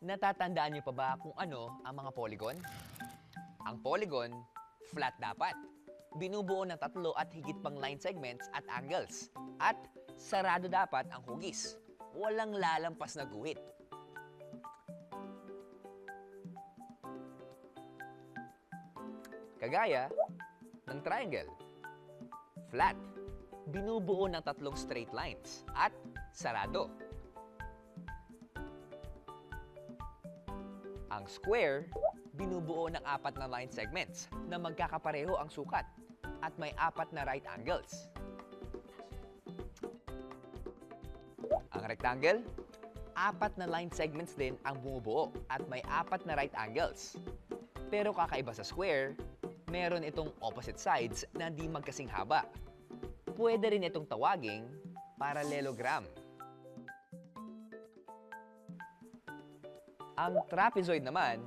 Natatandaan niyo pa ba kung ano ang mga polygon? Ang polygon, flat dapat. Binubuo ng tatlo at higit pang line segments at angles. At sarado dapat ang hugis. Walang lalampas na guhit. Kagaya ng triangle. Flat. Binubuo ng tatlong straight lines at sarado. Ang square, binubuo ng apat na line segments na magkakapareho ang sukat at may apat na right angles. Ang rectangle, apat na line segments din ang bumubuo at may apat na right angles. Pero kakaiba sa square, meron itong opposite sides na di magkasing haba. Pwede rin itong tawaging parallelogram. Ang trapezoid naman,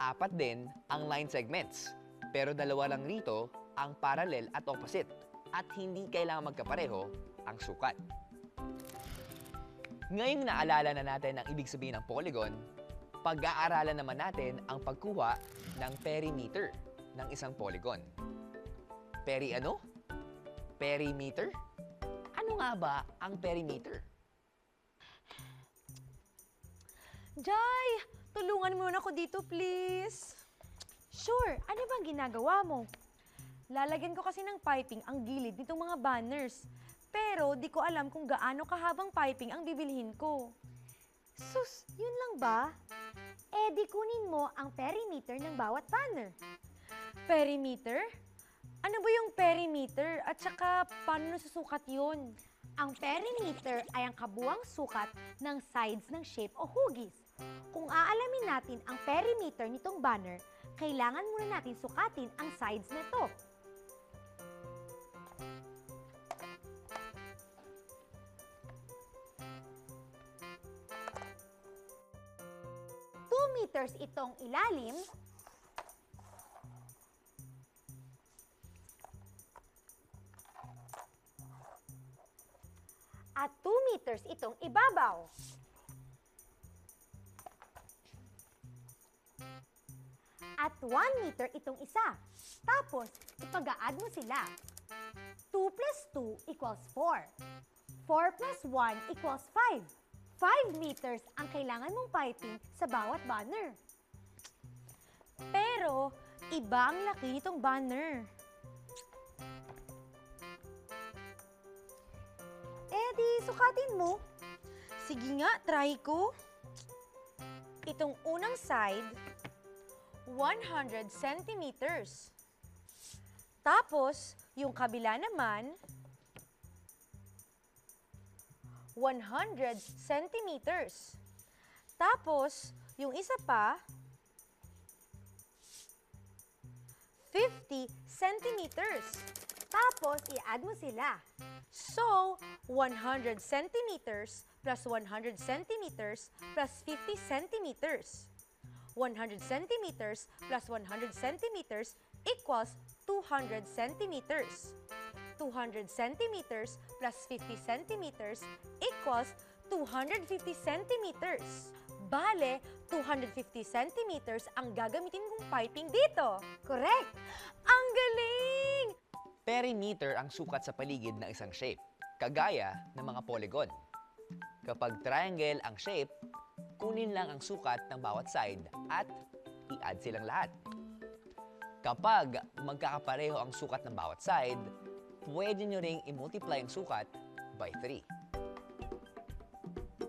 apat din ang line segments. Pero dalawa lang rito ang parallel at opposite. At hindi kailangan magkapareho ang sukat. Ngayong naalala na natin ang ibig sabihin ng polygon, pag-aaralan naman natin ang pagkuha ng perimeter ng isang polygon. Ano? Perimeter? Ano nga ba ang perimeter? Jai, tulungan mo na ako dito, please. Sure, ano bang ginagawa mo? Lalagyan ko kasi ng piping ang gilid nitong mga banners. Pero di ko alam kung gaano kahabang piping ang bibilhin ko. Sus, yun lang ba? Eh di kunin mo ang perimeter ng bawat banner. Perimeter? Ano ba yung perimeter? At saka, paano nasusukat yun? Ang perimeter ay ang kabuang sukat ng sides ng shape o hugis. Kung aalamin natin ang perimeter nitong banner, kailangan muna natin sukatin ang sides nito. Meters itong ilalim at 2 meters itong ibabaw. At 1 meter itong isa. Tapos, ipag-a-add mo sila. 2 plus 2 equals 4. 4 plus 1 equals 5. 5 meters ang kailangan mong piping sa bawat banner. Pero, iba ang laki nitong banner. Eh di, sukatin mo. Sige nga, try ko. Itong unang side, 100 centimeters. Tapos, yung kabila naman, 100 centimeters. Tapos, yung isa pa, 50 centimeters. Tapos, i-add mo sila. So, 100 centimeters plus 100 centimeters plus 50 centimeters. 100 centimeters plus 100 centimeters equals 200 centimeters. 200 centimeters plus 50 centimeters equals 250 centimeters. Bale, 250 centimeters ang gagamitin kong piping dito. Correct! Ang galing! Perimeter ang sukat sa paligid ng isang shape, kagaya ng mga polygon. Kapag triangle ang shape, kunin lang ang sukat ng bawat side at i-add silang lahat. Kapag magkakapareho ang sukat ng bawat side, pwede nyo ring i-multiply ang sukat by 3.